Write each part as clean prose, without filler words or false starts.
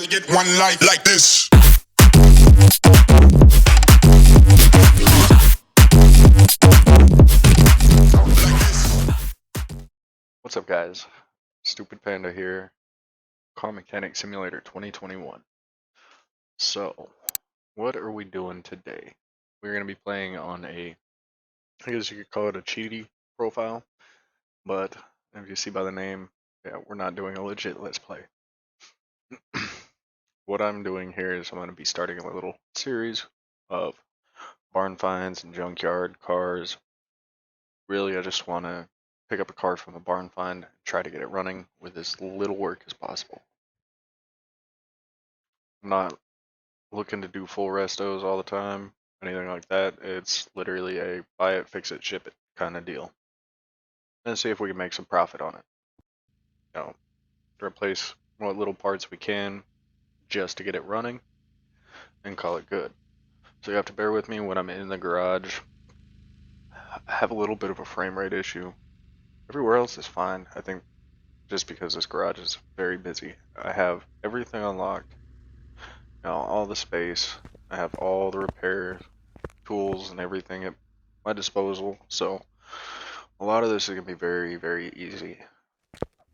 only get one life like this. What's up, guys? Stupid Panda here. Car Mechanic Simulator 2021. So, what are we doing today? We're going to be playing on I guess you could call it a cheaty profile, but if you see by the name, yeah, we're not doing a legit Let's Play. What I'm doing here is I'm going to be starting a little series of barn finds and junkyard cars. Really, I just want to pick up a car from a barn find and try to get it running with as little work as possible. I'm not looking to do full restos all the time, anything like that. It's literally a buy it, fix it, ship it kind of deal. And see if we can make some profit on it. You know, replace what little parts we can just to get it running and call it good. So you have to bear with me when I'm in the garage. I have a little bit of a frame rate issue. Everywhere else is fine. I think just because this garage is very busy. I have everything unlocked. You know, all the space. I have all the repair tools and everything at my disposal. So a lot of this is going to be very, very easy.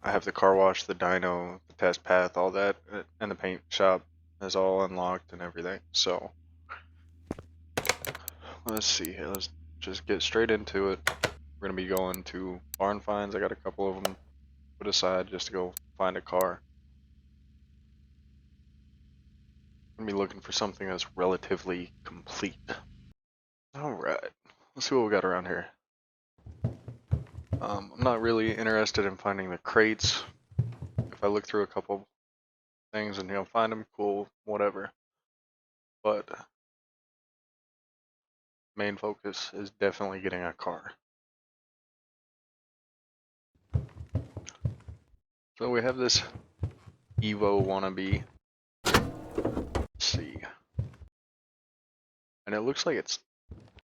I have the car wash, the dyno, the test path, all that, and the paint shop is all unlocked and everything. So let's see here. Let's just get straight into it. We're going to be going to barn finds. I got a couple of them put aside just to go find a car. I'm going to be looking for something that's relatively complete. Alright, let's see what we got around here. I'm not really interested in finding the crates. If I look through a couple things and find them, cool, whatever. But main focus is definitely getting a car. So we have this Evo wannabe. Let's see. And it looks like it's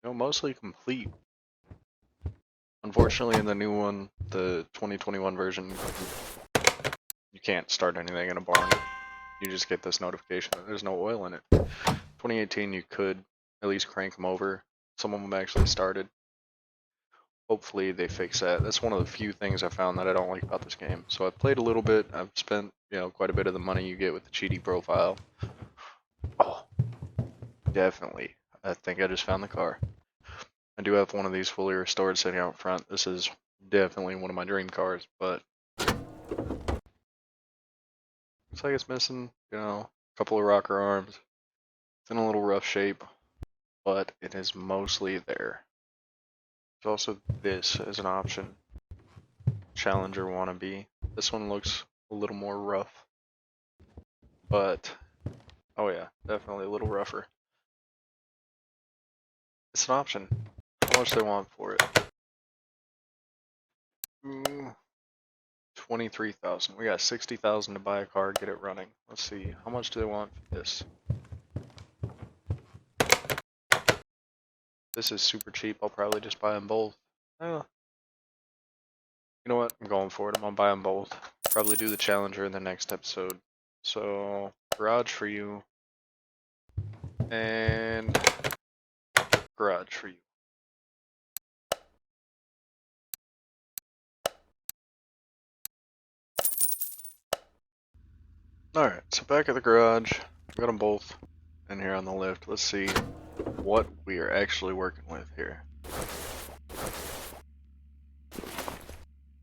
mostly complete. Unfortunately, in the new one, the 2021 version, you can't start anything in a barn. You just get this notification that there's no oil in it. 2018, you could at least crank them over. Some of them actually started. Hopefully they fix that. That's one of the few things I found that I don't like about this game. So I've played a little bit. I've spent, quite a bit of the money you get with the cheaty profile. Oh, definitely. I think I just found the car. I do have one of these fully restored sitting out front. This is definitely one of my dream cars, but looks like it's missing, a couple of rocker arms. It's in a little rough shape, but it is mostly there. There's also this as an option. Challenger wannabe. This one looks a little more rough, but oh yeah, definitely a little rougher. It's an option. How much they want for it? 23,000. We got 60,000 to buy a car, get it running. Let's see, how much do they want for this? This is super cheap. I'll probably just buy them both. You know what? I'm going for it. I'm gonna buy them both. Probably do the Challenger in the next episode. So, garage for you. And garage for you. Alright, so back at the garage. Got them both in here on the lift. Let's see what we are actually working with here.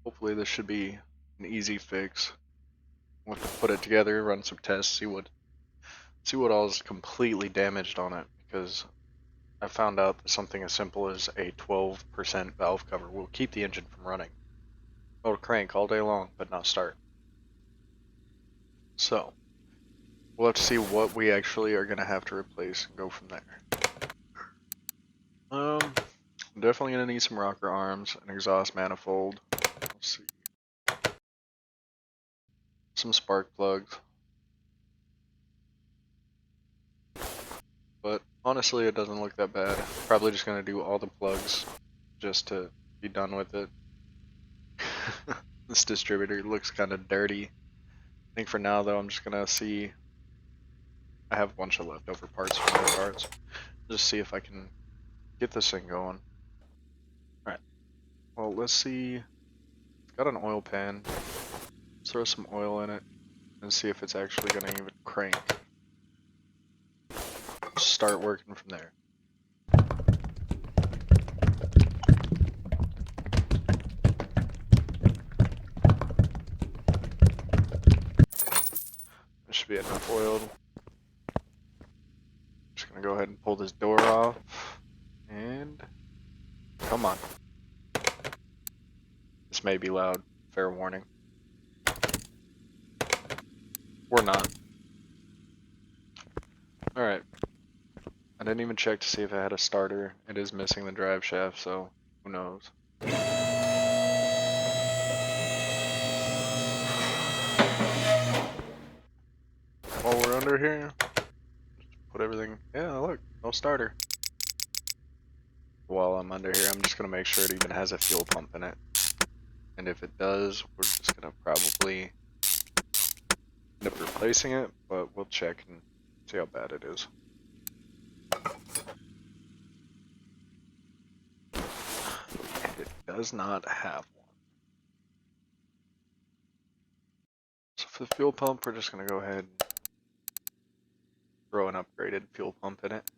Hopefully this should be an easy fix. We'll have to put it together, run some tests, see what all is completely damaged on it, because I found out that something as simple as a 12% valve cover will keep the engine from running. It'll crank all day long, but not start. So, we'll have to see what we actually are going to have to replace and go from there. I'm definitely going to need some rocker arms, an exhaust manifold. Let's see. Some spark plugs. But honestly, it doesn't look that bad. Probably just going to do all the plugs just to be done with it. This distributor looks kind of dirty. I think for now though, I'm just going to see I have a bunch of leftover parts from my parts. Just see if I can get this thing going. Alright. Well, let's see. It's got an oil pan. Let's throw some oil in it and see if it's actually going to even crank. Start working from there. There should be enough oil. Just gonna go ahead and pull this door off. And come on. This may be loud, fair warning. Or not. Alright. I didn't even check to see if it had a starter. It is missing the drive shaft, so who knows. While we're under here, just put everything. Yeah, look, no starter. While I'm under here, I'm just gonna make sure it even has a fuel pump in it. And if it does, we're just gonna probably end up replacing it, but we'll check and see how bad it is. And it does not have one. So for the fuel pump, we're just gonna go ahead and throw an upgraded fuel pump in it.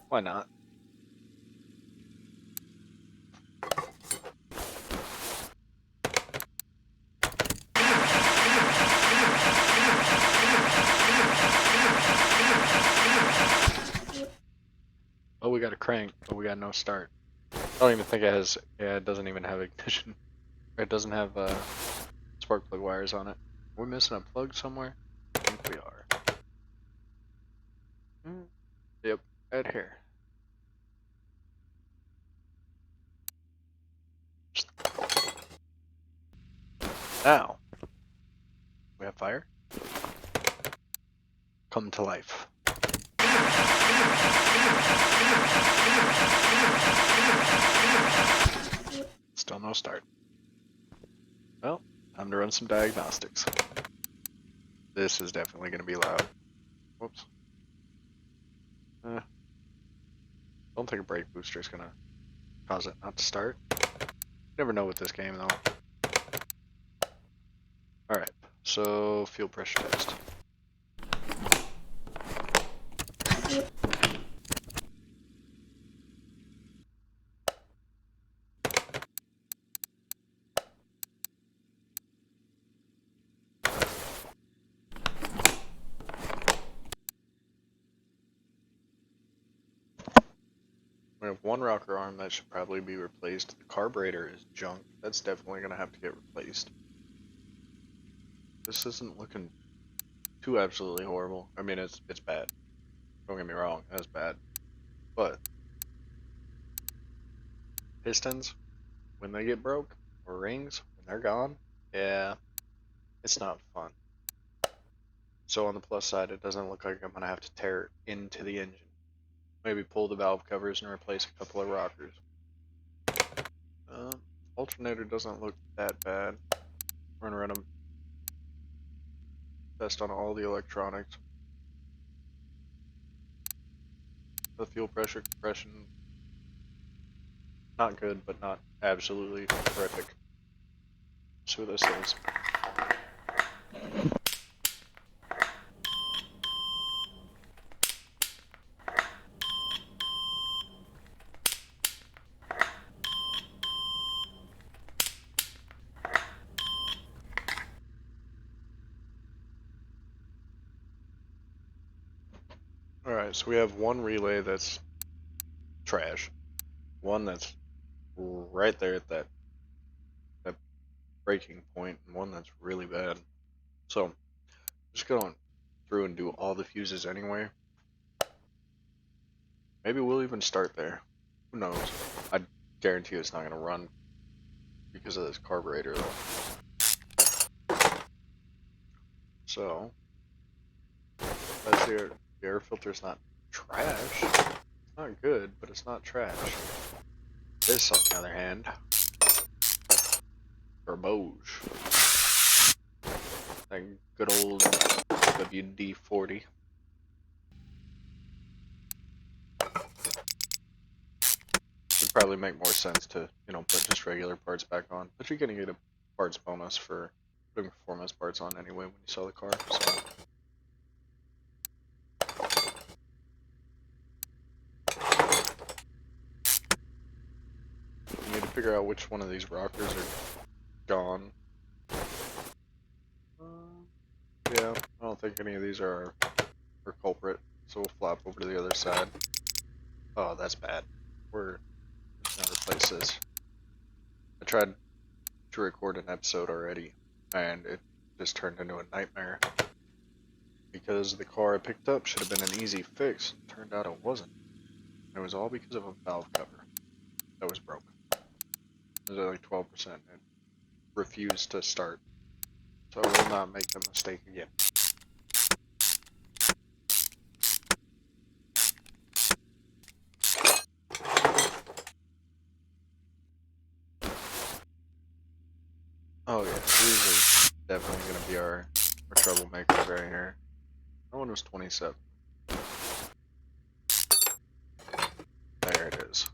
Why not? Oh, we got a crank, but we got no start. I don't even think it has. Yeah, it doesn't even have ignition. It doesn't have spark plug wires on it. We're missing a plug somewhere? I think we are. Yep, right here. Now, we have fire. Come to life. Still no start. Well, time to run some diagnostics. This is definitely going to be loud. Whoops. Don't think a brake booster is going to cause it not to start. Never know with this game though. Alright, so fuel pressure test. We have one rocker arm that should probably be replaced. The carburetor is junk. That's definitely going to have to get replaced. This isn't looking too absolutely horrible. I mean, it's bad. Don't get me wrong, that's bad. But pistons, when they get broke, or rings, when they're gone, yeah, it's not fun. So on the plus side, it doesn't look like I'm going to have to tear it into the engine. Maybe pull the valve covers and replace a couple of rockers. Alternator doesn't look that bad. We're gonna run a test on all the electronics. The fuel pressure compression, not good, but not absolutely horrific. See what this is. Alright, so we have one relay that's trash, one that's right there at that breaking point, and one that's really bad. So, just going through and do all the fuses anyway. Maybe we'll even start there. Who knows? I guarantee it's not going to run because of this carburetor though. So, that's the air filter's not trash. It's not good, but it's not trash. This, on the other hand, garbage. That good old good WD-40. Would probably make more sense to, put just regular parts back on. But you're gonna get a parts bonus for putting performance parts on anyway when you sell the car. So. You need to figure out which one of these rockers are gone. Yeah, I don't think any of these are our culprit, so we'll flop over to the other side. Oh, that's bad. We're gonna replace this. I tried to record an episode already, and it just turned into a nightmare. Because the car I picked up should have been an easy fix. Turned out it wasn't. It was all because of a valve cover that was broken. It was at like 12%. It refused to start. So I will not make the mistake again. Oh yeah, these are definitely going to be our troublemakers right here. That one was 27. There it is.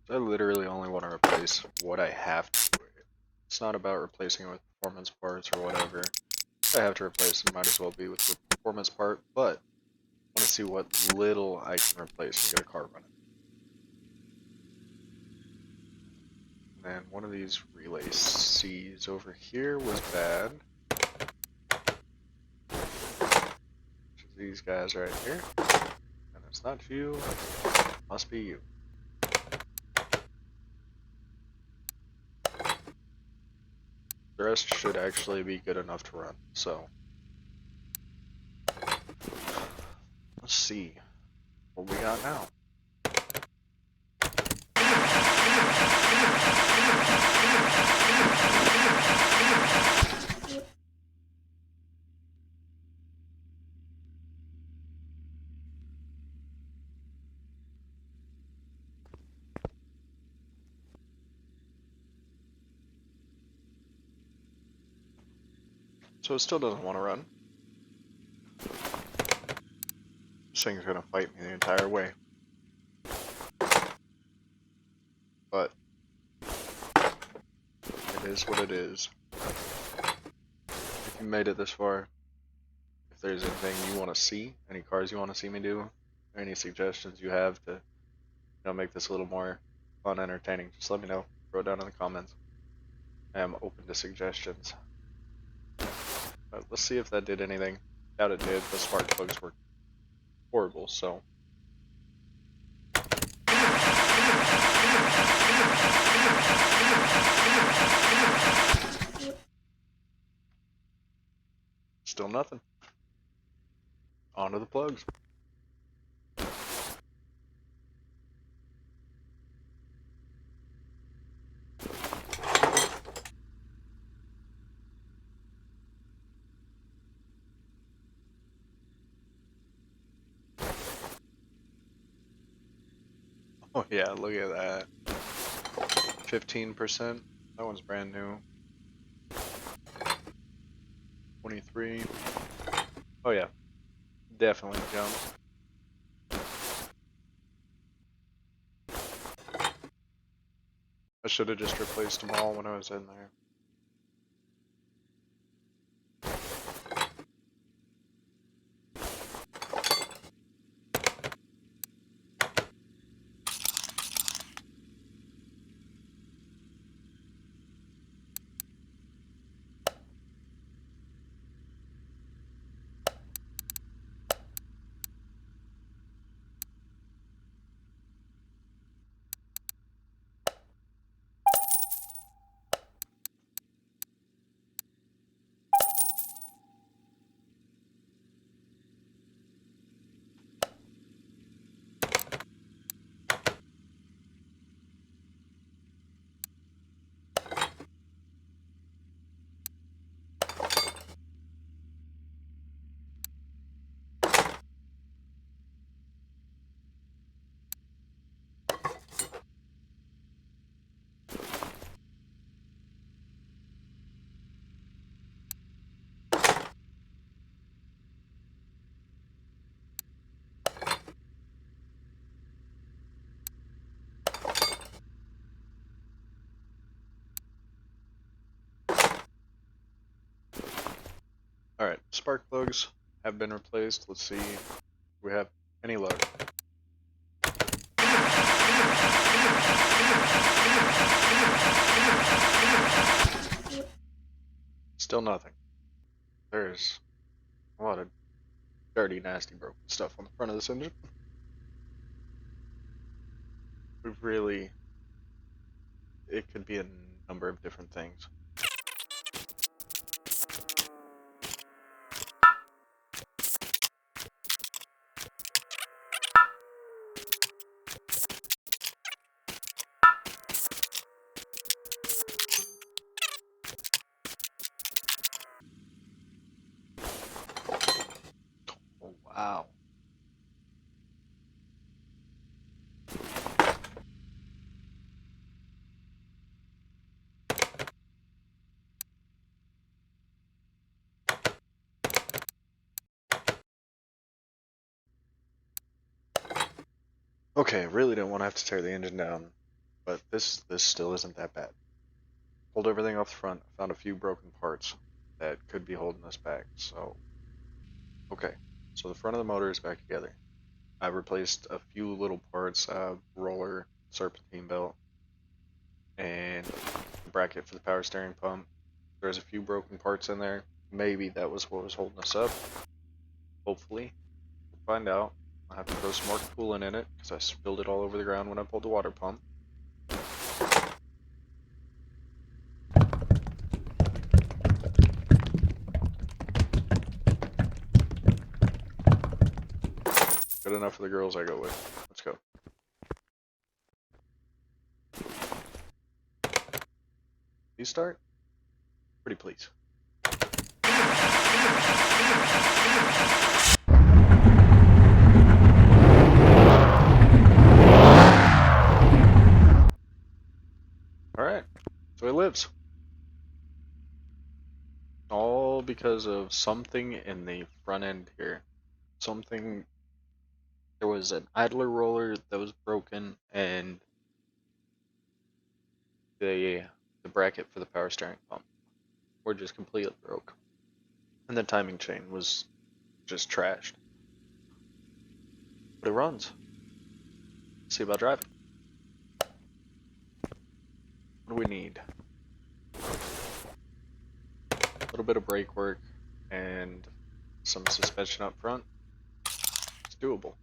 I literally only want to replace what I have to. It's not about replacing it with performance parts or whatever. If I have to replace it, might as well be with the performance part, but I want to see what little I can replace and get a car running. And then one of these relay C's over here was bad. Which is these guys right here. And it's not you, it must be you. The rest should actually be good enough to run, so let's see what we got now. So it still doesn't want to run. This thing's gonna fight me the entire way. But it is what it is. If you made it this far, if there's anything you want to see, any cars you want to see me do, any suggestions you have to make this a little more fun, entertaining, just let me know. Throw it down in the comments. I am open to suggestions. But let's see if that did anything. Doubt it did. The spark plugs were horrible, so. Still nothing. On to the plugs. Oh yeah, look at that. 15%. That one's brand new. 23. Oh yeah. Definitely jumped. I should have just replaced them all when I was in there. spark plugs have been replaced. Let's see if we have any luck. Still nothing. There's a lot of dirty, nasty, broken stuff on the front of this engine. We've really... It could be a number of different things. Oh, wow. Okay, really don't want to have to tear the engine down, but this still isn't that bad. Pulled everything off the front, found a few broken parts that could be holding us back, so... Okay, so the front of the motor is back together. I replaced a few little parts, roller, serpentine belt, and the bracket for the power steering pump. There's a few broken parts in there. Maybe that was what was holding us up. Hopefully. We'll find out. I'll have to throw some more coolant in it, because I spilled it all over the ground when I pulled the water pump. Good enough for the girls I go with. Let's go. Please start? Pretty please. Alright, so he lives. All because of something in the front end here. Something... There was an idler roller that was broken, and the bracket for the power steering pump were just completely broke. And the timing chain was just trashed. But it runs. Let's see about driving. What do we need? A little bit of brake work and some suspension up front. It's doable.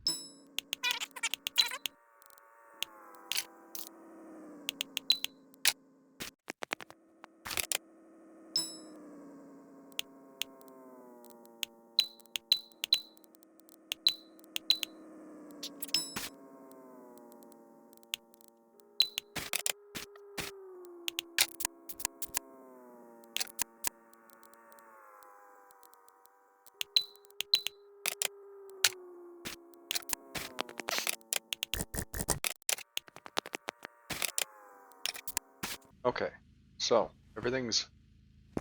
Okay, so everything's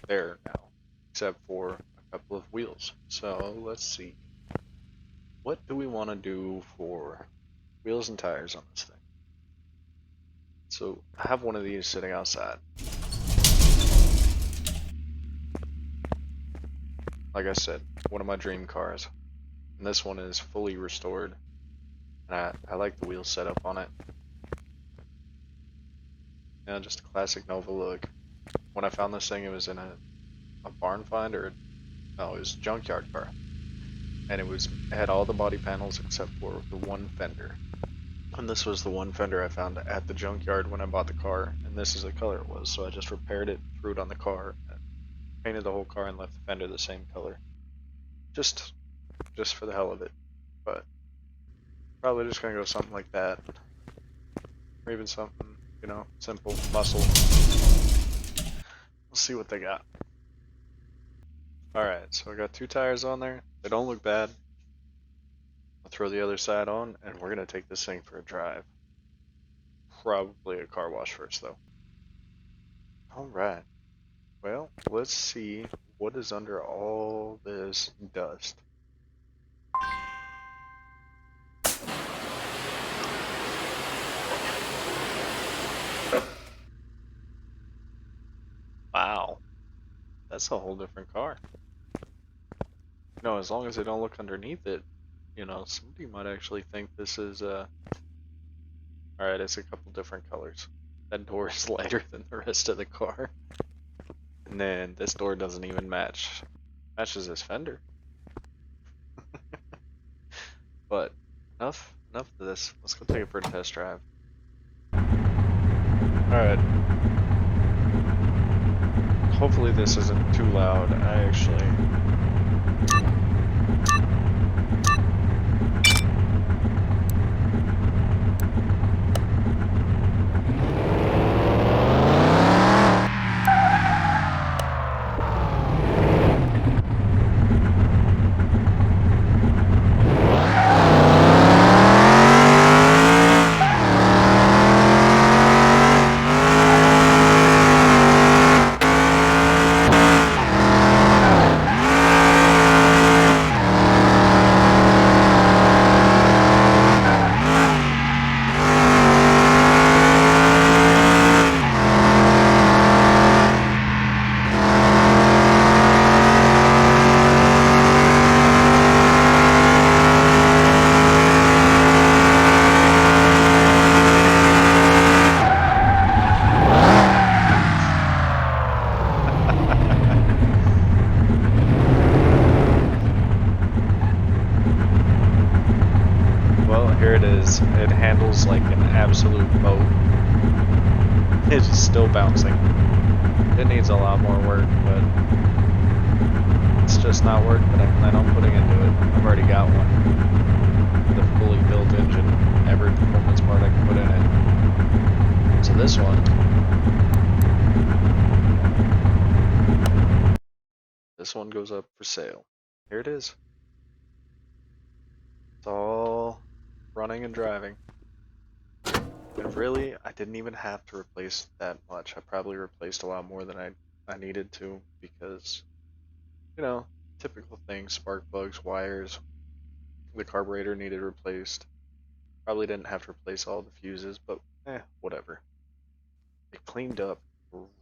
there now, except for a couple of wheels. So let's see. What do we want to do for wheels and tires on this thing? So I have one of these sitting outside. Like I said, one of my dream cars. And this one is fully restored. And I like the wheel setup on it. Yeah, just a classic Nova look. When I found this thing, it was in a barn find, or no, it was a junkyard car. And it had all the body panels except for the one fender. And this was the one fender I found at the junkyard when I bought the car, and this is the color it was. So I just repaired it, threw it on the car, and painted the whole car and left the fender the same color. Just for the hell of it. But probably just gonna go something like that. Or even something, you know, simple, muscle. We'll see what they got. Alright, so I got 2 tires on there. They don't look bad. I'll throw the other side on, and we're gonna take this thing for a drive. Probably a car wash first, though. Alright. Well, let's see what is under all this dust. Wow. That's a whole different car. No, as long as they don't look underneath it, you know, somebody might actually think this is alright, it's a couple different colors. That door is lighter than the rest of the car. And then this door doesn't even match. Matches this fender. But enough of this. Let's go take it for a test drive. Alright. Hopefully this isn't too loud. I actually here it is. It handles like an absolute boat. It's still bouncing. It needs a lot more work, but it's just not work that I plan on putting into it. I've already got one. The fully built engine, every performance part I can put in it. So this one goes up for sale. Here it is. It's all running and driving. And really, I didn't even have to replace that much. I probably replaced a lot more than I needed to because, you know, typical things, spark plugs, wires, the carburetor needed replaced. Probably didn't have to replace all the fuses, but whatever. It cleaned up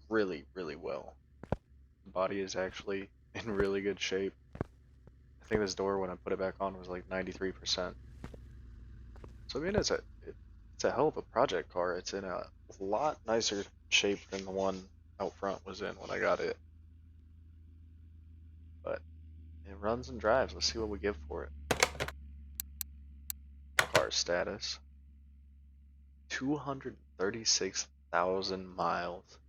really, really well. The body is actually in really good shape. I think this door, when I put it back on, was like 93%. So I mean, it's a hell of a project car. It's in a lot nicer shape than the one out front was in when I got it. But it runs and drives. Let's see what we get for it. Car status. 236,000 miles.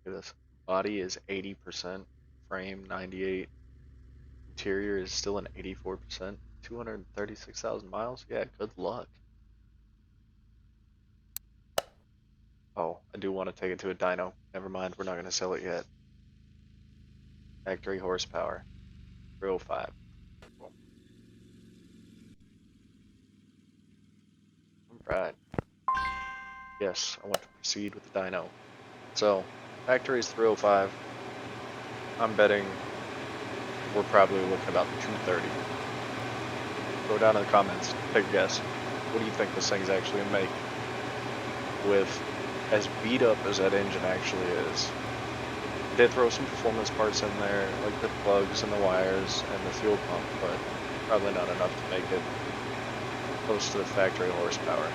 Look at this. Body is 80%. Frame 98. Interior is still an 84%. 236,000 miles? Yeah, good luck. Oh, I do want to take it to a dyno. Never mind, we're not going to sell it yet. Factory horsepower. 305. Alright. Yes, I want to proceed with the dyno. So, factory is 305. I'm betting we're probably looking about 230. Go down in the comments, take a guess. What do you think this thing's actually going to make? With as beat up as that engine actually is. I did throw some performance parts in there, like the plugs and the wires and the fuel pump, but probably not enough to make it close to the factory horsepower.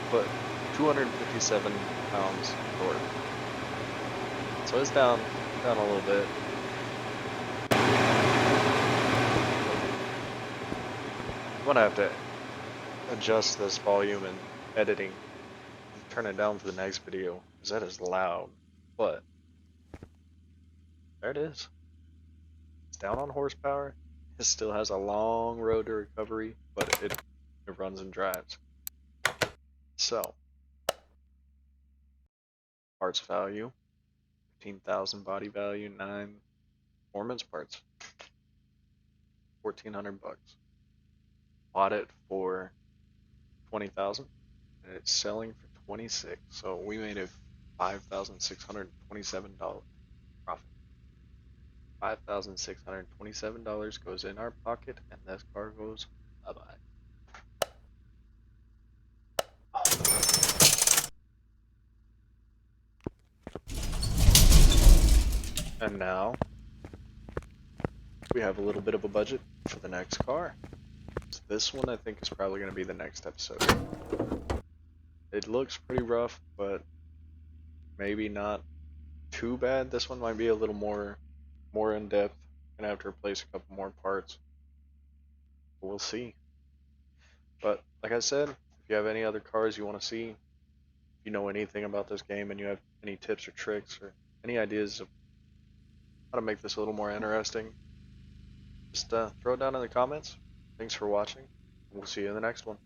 But 257 pounds torque. So it's down a little bit. I'm gonna have to adjust this volume and editing and turn it down for the next video because that is loud. But there it is. It's down on horsepower It still has a long road to recovery, but it runs and drives. So, parts value, 15,000 body value, 9 performance parts, 1,400 bucks. Bought it for 20,000, and it's selling for 26. So we made a $5,627 profit. $5,627 goes in our pocket, and this car goes bye-bye. And now we have a little bit of a budget for the next car. So this one I think is probably going to be the next episode. It looks pretty rough, but maybe not too bad. This one might be a little more in depth. Gonna have to replace a couple more parts. We'll see. But like I said, if you have any other cars you want to see, if you know anything about this game and you have any tips or tricks or any ideas of how to make this a little more interesting, just throw it down in the comments. Thanks for watching. We'll see you in the next one.